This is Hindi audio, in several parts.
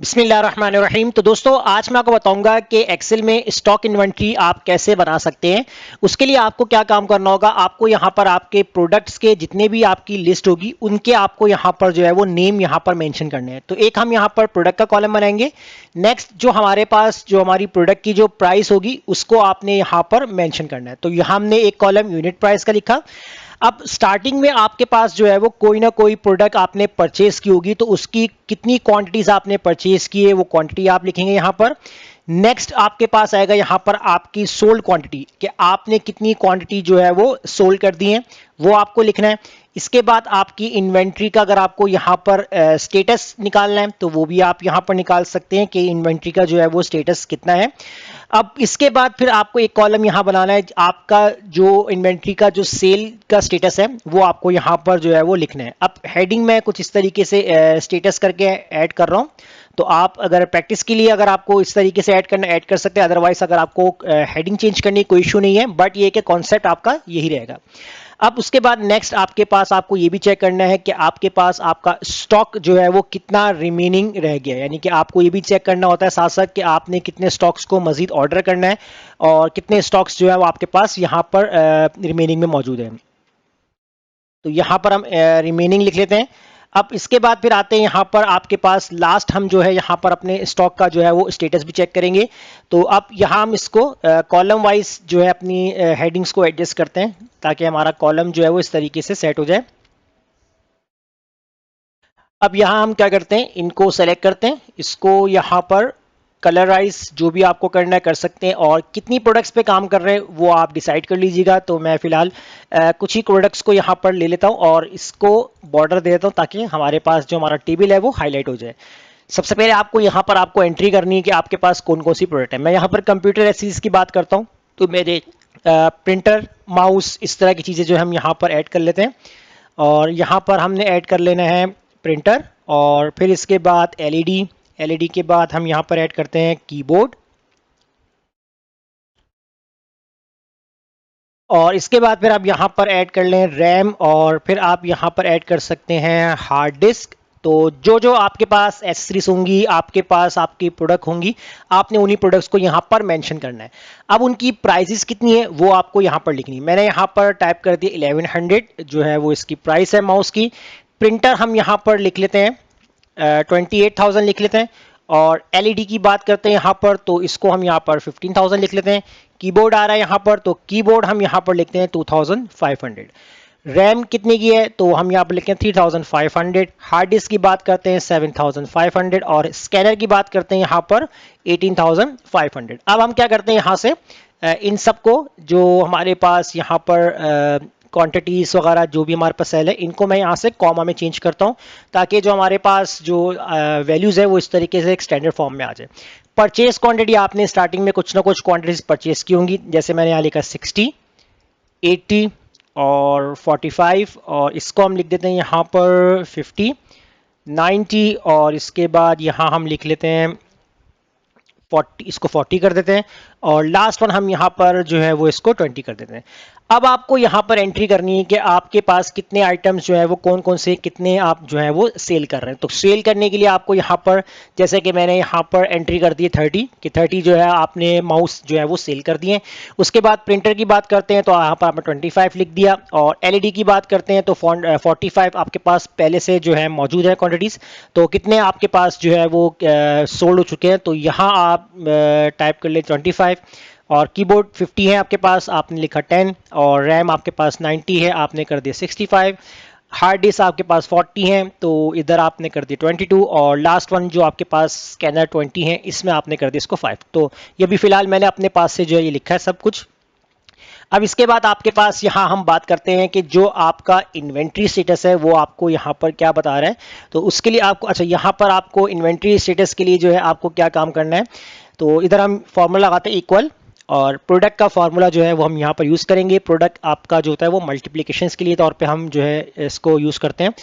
बिस्मिल्लाहिर्रहमानिर्रहीम। तो दोस्तों आज मैं आपको बताऊंगा कि एक्सेल में स्टॉक इन्वेंट्री आप कैसे बना सकते हैं। उसके लिए आपको क्या काम करना होगा, आपको यहाँ पर आपके प्रोडक्ट्स के जितने भी आपकी लिस्ट होगी उनके आपको यहाँ पर जो है वो नेम यहाँ पर मेंशन करने हैं। तो एक हम यहाँ पर प्रोडक्ट का कॉलम बनाएंगे। नेक्स्ट जो हमारे पास जो हमारी प्रोडक्ट की जो प्राइस होगी उसको आपने यहाँ पर मेंशन करना है। तो यहाँ हमने एक कॉलम यूनिट प्राइस का लिखा। अब स्टार्टिंग में आपके पास जो है वो कोई ना कोई प्रोडक्ट आपने परचेस की होगी, तो उसकी कितनी क्वांटिटीज आपने परचेस की है वो क्वांटिटी आप लिखेंगे यहाँ पर। नेक्स्ट आपके पास आएगा यहाँ पर आपकी सोल्ड क्वांटिटी, कि आपने कितनी क्वांटिटी जो है वो सोल्ड कर दी है वो आपको लिखना है। इसके बाद आपकी इन्वेंट्री का अगर आपको यहाँ पर स्टेटस निकालना है तो वो भी आप यहाँ पर निकाल सकते हैं कि इन्वेंट्री का जो है वो स्टेटस कितना है। अब इसके बाद फिर आपको एक कॉलम यहाँ बनाना है, आपका जो इन्वेंट्री का जो सेल का स्टेटस है वो आपको यहाँ पर जो है वो लिखना है। अब हेडिंग में कुछ इस तरीके से स्टेटस करके ऐड कर रहा हूँ, तो आप अगर प्रैक्टिस के लिए अगर आपको इस तरीके से ऐड करना ऐड कर सकते हैं, अदरवाइज अगर आपको हेडिंग चेंज करने की कोई इशू नहीं है, बट ये कि कॉन्सेप्ट आपका यही रहेगा। अब उसके बाद नेक्स्ट आपके पास आपको ये भी चेक करना है कि आपके पास आपका स्टॉक जो है वो कितना रिमेनिंग रह गया है, यानी कि आपको ये भी चेक करना होता है साथ साथ कि आपने कितने स्टॉक्स को मजीद ऑर्डर करना है और कितने स्टॉक्स जो है वो आपके पास यहाँ पर रिमेनिंग में मौजूद है। तो यहाँ पर हम रिमेनिंग लिख लेते हैं। अब इसके बाद फिर आते हैं यहाँ पर आपके पास लास्ट हम जो है यहाँ पर अपने स्टॉक का जो है वो स्टेटस भी चेक करेंगे। तो अब यहाँ हम इसको कॉलम वाइज जो है अपनी हेडिंग्स को एडजस्ट करते हैं ताकि हमारा कॉलम जो है वो इस तरीके से सेट हो जाए। अब यहाँ हम क्या करते हैं, इनको सेलेक्ट करते हैं, इसको यहाँ पर कलराइज जो भी आपको करना है कर सकते हैं, और कितनी प्रोडक्ट्स पे काम कर रहे हैं वो आप डिसाइड कर लीजिएगा। तो मैं फिलहाल कुछ ही प्रोडक्ट्स को यहाँ पर ले लेता हूँ और इसको बॉर्डर दे देता हूँ ताकि हमारे पास जो हमारा टेबल है वो हाईलाइट हो जाए। सबसे पहले आपको यहाँ पर आपको एंट्री करनी है कि आपके पास कौन कौन सी प्रोडक्ट है। मैं यहाँ पर कंप्यूटर एक्सेसरीज की बात करता हूँ, तो मेरे प्रिंटर, माउस, इस तरह की चीज़ें जो हम यहाँ पर ऐड कर लेते हैं। और यहाँ पर हमने ऐड कर लेना है प्रिंटर, और फिर इसके बाद एलईडी, एलईडी के बाद हम यहाँ पर ऐड करते हैं कीबोर्ड, और इसके बाद फिर आप यहाँ पर ऐड कर लें रैम, और फिर आप यहाँ पर ऐड कर सकते हैं हार्ड डिस्क। तो जो जो आपके पास एसेसरीज होंगी, आपके पास आपकी प्रोडक्ट होंगी, आपने उन्हीं प्रोडक्ट्स को यहाँ पर मेंशन करना है। अब उनकी प्राइसेस कितनी है वो आपको यहाँ पर लिखनी है। मैंने यहाँ पर टाइप कर दी 1100 जो है वो इसकी प्राइस है माउस की। प्रिंटर हम यहाँ पर लिख लेते हैं 28,000 लिख लेते हैं, और एलईडी की बात करते हैं यहाँ पर, तो इसको हम यहाँ पर 15,000 लिख लेते हैं। कीबोर्ड आ रहा है यहाँ पर, तो कीबोर्ड हम यहाँ पर लिखते हैं 2500। रैम कितने की है तो हम यहाँ पर लिखते हैं 3500। हार्ड डिस्क की बात करते हैं 7500, और स्कैनर की बात करते हैं यहाँ पर 18,500। अब हम क्या करते हैं यहाँ से इन सबको जो हमारे पास यहाँ पर क्वांटिटीज वगैरह जो भी हमारे पास सेल है, इनको मैं यहाँ से कॉमा में चेंज करता हूँ ताकि जो हमारे पास जो वैल्यूज है वो इस तरीके से एक स्टैंडर्ड फॉर्म में आ जाए। परचेज क्वांटिटी आपने स्टार्टिंग में कुछ ना कुछ क्वांटिटीज परचेज की होंगी, जैसे मैंने यहाँ लिखा 60, 80 और 45, और इसको हम लिख देते हैं यहाँ पर 50, 90, और इसके बाद यहाँ हम लिख लेते हैं 40, इसको 40 कर देते हैं, और लास्ट वन हम यहाँ पर जो है वो इसको 20 कर देते हैं। अब आपको यहाँ पर एंट्री करनी है कि आपके पास कितने आइटम्स जो है वो कौन कौन से कितने आप जो है वो सेल कर रहे हैं। तो सेल करने के लिए आपको यहाँ पर, जैसे कि मैंने यहाँ पर एंट्री कर दी है 30, कि 30 जो है आपने माउस जो है वो सेल कर दिए। उसके बाद प्रिंटर की बात करते हैं तो यहाँ पर आपने 25 लिख दिया, और एलईडी की बात करते हैं तो 45 आपके पास पहले से जो है मौजूद है क्वान्टिटीज। तो कितने आपके पास जो है वो सोल्ड हो चुके हैं, तो यहाँ आप टाइप कर ले 25, और कीबोर्ड 50 है आपके पास, आपने लिखा 10, और रैम आपके पास 90 है, आपने कर दिया 65। हार्ड डिस्क आपके पास 40 है तो इधर आपने कर दिया 22, और लास्ट वन जो आपके पास स्कैनर 20 है, इसमें आपने कर दिया इसको 5। तो ये भी फिलहाल मैंने अपने पास से जो है ये लिखा है सब कुछ। अब इसके बाद आपके पास यहाँ हम बात करते हैं कि जो आपका इन्वेंट्री स्टेटस है वो आपको यहाँ पर क्या बता रहा है। तो उसके लिए आपको, अच्छा, यहाँ पर आपको इन्वेंट्री स्टेटस के लिए जो है आपको क्या काम करना है, तो इधर हम फॉर्मूला लगाते हैं इक्वल, और प्रोडक्ट का फार्मूला जो है वो हम यहाँ पर यूज़ करेंगे। प्रोडक्ट आपका जो होता है वो मल्टीप्लिकेशंस के लिए तौर पे हम जो है इसको यूज़ करते हैं।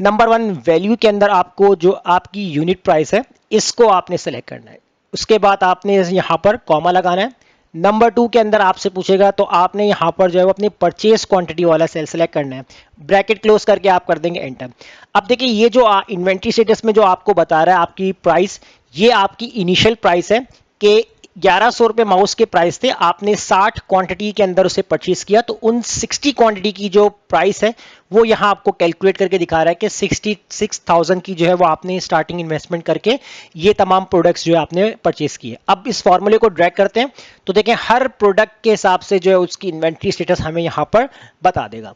नंबर 1 वैल्यू के अंदर आपको जो आपकी यूनिट प्राइस है इसको आपने सेलेक्ट करना है। उसके बाद आपने यहाँ पर कॉमा लगाना है। नंबर 2 के अंदर आपसे पूछेगा तो आपने यहाँ पर जो है वो अपनी परचेज क्वांटिटी वाला सेल सेलेक्ट करना है, ब्रैकेट क्लोज करके आप कर देंगे एंटर। अब देखिए ये जो इन्वेंट्री स्टेटस में जो आपको बता रहा है आपकी प्राइस, ये आपकी इनिशियल प्राइस है कि 1100 रुपये माउस के प्राइस थे, आपने 60 क्वांटिटी के अंदर उसे परचेज किया, तो उन 60 क्वांटिटी की जो प्राइस है वो यहाँ आपको कैलकुलेट करके दिखा रहा है कि 66,000 की जो है वो आपने स्टार्टिंग इन्वेस्टमेंट करके ये तमाम प्रोडक्ट्स जो है आपने परचेज किए। अब इस फॉर्मूले को ड्रैग करते हैं तो देखें हर प्रोडक्ट के हिसाब से जो है उसकी इन्वेंट्री स्टेटस हमें यहाँ पर बता देगा।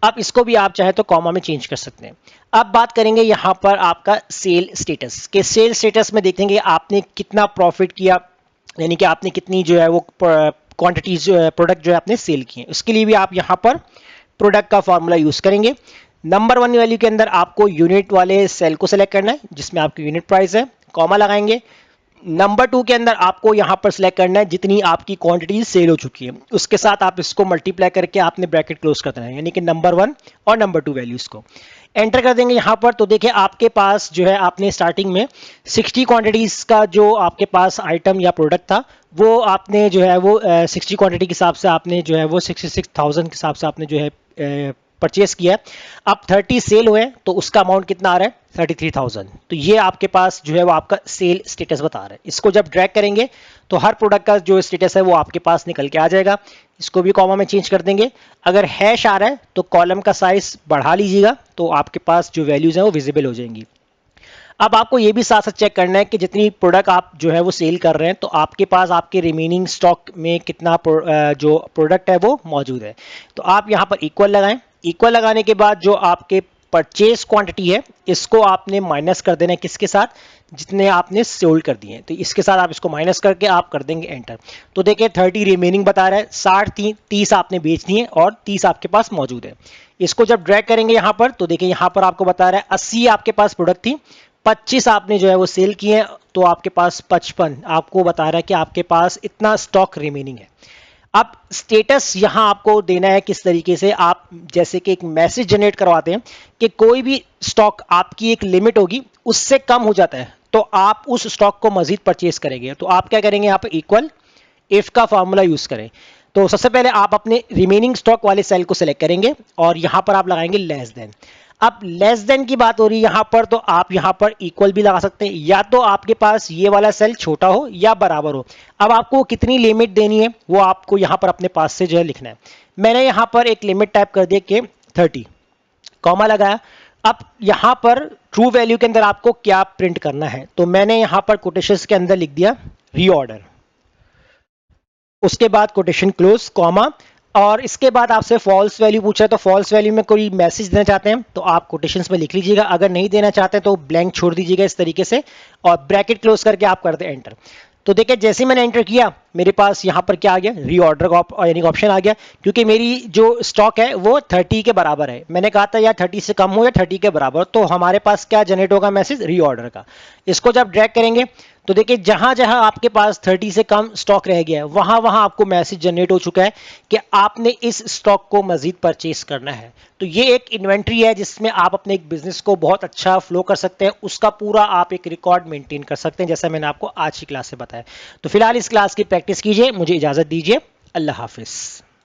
अब इसको भी आप चाहे तो कॉमा में चेंज कर सकते हैं। अब बात करेंगे यहाँ पर आपका सेल स्टेटस के, सेल स्टेटस में देखेंगे आपने कितना प्रॉफिट किया, यानी कि आपने कितनी जो है वो क्वांटिटीज प्रोडक्ट जो है आपने सेल किए। उसके लिए भी आप यहाँ पर प्रोडक्ट का फॉर्मूला यूज करेंगे। नंबर 1 वैल्यू के अंदर आपको यूनिट वाले सेल को सिलेक्ट करना है जिसमें आपकी यूनिट प्राइस है, कॉमा लगाएंगे। नंबर 2 के अंदर आपको यहाँ पर सिलेक्ट करना है जितनी आपकी क्वांटिटी सेल हो चुकी है, उसके साथ आप इसको मल्टीप्लाई करके आपने ब्रैकेट क्लोज कर देना है, यानी कि नंबर 1 और नंबर 2 वैल्यूज को एंटर कर देंगे यहाँ पर। तो देखिए आपके पास जो है आपने स्टार्टिंग में 60 क्वांटिटीज का जो आपके पास आइटम या प्रोडक्ट था वो आपने जो है वो 60 क्वांटिटी के हिसाब से आपने जो है वो 66,000 के हिसाब से आपने जो है परचेस किया। अब 30 सेल हुए तो उसका अमाउंट कितना आ रहा है 33,000। तो ये आपके पास जो है वो आपका सेल स्टेटस बता रहा है। इसको जब ड्रैग करेंगे तो हर प्रोडक्ट का जो स्टेटस है वो आपके पास निकल के आ जाएगा। इसको भी कॉमा में चेंज कर देंगे। अगर हैश आ रहा है तो कॉलम का साइज बढ़ा लीजिएगा तो आपके पास जो वैल्यूज हैं वो विजिबल हो जाएंगी। अब आपको ये भी साथ साथ चेक करना है कि जितनी प्रोडक्ट आप जो है वो सेल कर रहे हैं तो आपके पास आपके रिमेनिंग स्टॉक में कितना जो प्रोडक्ट है वो मौजूद है। तो आप यहाँ पर इक्वल लगाएं। इक्वल लगाने के बाद जो आपके परचेज क्वांटिटी है इसको आपने माइनस कर देना है किसके साथ, जितने आपने सोल्ड कर दिए हैं, तो इसके साथ आप इसको माइनस करके आप कर देंगे एंटर। तो देखिए 30 रिमेनिंग बता रहा है, 30 आपने बेच दिए और 30 आपके पास मौजूद है। इसको जब ड्रैग करेंगे यहाँ पर तो देखिए यहाँ पर आपको बता रहा है 80 आपके पास प्रोडक्ट थी, 25 आपने जो है वो सेल किए हैं, तो आपके पास 55 आपको बता रहा है कि आपके पास इतना स्टॉक रिमेनिंग है। अब स्टेटस यहां आपको देना है किस तरीके से, आप जैसे कि एक मैसेज जनरेट करवाते हैं कि कोई भी स्टॉक आपकी एक लिमिट होगी उससे कम हो जाता है तो आप उस स्टॉक को मजीद परचेज करेंगे। तो आप क्या करेंगे यहाँ पे इक्वल इफ का फॉर्मूला यूज करें। तो सबसे पहले आप अपने रिमेनिंग स्टॉक वाले सेल को सिलेक्ट करेंगे और यहां पर आप लगाएंगे लेस देन। अब लेस देन की बात हो रही है यहां पर, तो आप यहां पर इक्वल भी लगा सकते हैं, या तो आपके पास ये वाला सेल छोटा हो या बराबर हो। अब आपको कितनी लिमिट देनी है वो आपको यहां पर अपने पास से जो है लिखना है। मैंने यहां पर एक लिमिट टाइप कर दिया कि 30, कॉमा लगाया। अब यहां पर ट्रू वैल्यू के अंदर आपको क्या प्रिंट करना है, तो मैंने यहां पर कोटेशंस के अंदर लिख दिया रीऑर्डर, उसके बाद कोटेशन क्लोज कॉमा, और इसके बाद आपसे फॉल्स वैल्यू पूछा है तो फॉल्स वैल्यू में कोई मैसेज देना चाहते हैं तो आप कोटेशंस में लिख लीजिएगा, अगर नहीं देना चाहते तो ब्लैंक छोड़ दीजिएगा इस तरीके से और ब्रैकेट क्लोज करके आप कर दें एंटर। तो देखिए जैसे मैंने एंटर किया मेरे पास यहाँ पर क्या आ गया, रीऑर्डर का यानी ऑप्शन आ गया, क्योंकि मेरी जो स्टॉक है वो 30 के बराबर है। मैंने कहा था या 30 से कम हो या 30 के बराबर, तो हमारे पास क्या जनरेट होगा मैसेज रीऑर्डर का। इसको जब ड्रैग करेंगे तो देखिए जहां जहां आपके पास 30 से कम स्टॉक रह गया है वहां वहां आपको मैसेज जनरेट हो चुका है कि आपने इस स्टॉक को मजीद परचेज करना है। तो ये एक इन्वेंट्री है जिसमें आप अपने एक बिजनेस को बहुत अच्छा फ्लो कर सकते हैं, उसका पूरा आप एक रिकॉर्ड मेंटेन कर सकते हैं जैसा मैंने आपको आज की क्लास से बताया। तो फिलहाल इस क्लास की प्रैक्टिस कीजिए, मुझे इजाजत दीजिए, अल्लाह हाफिज।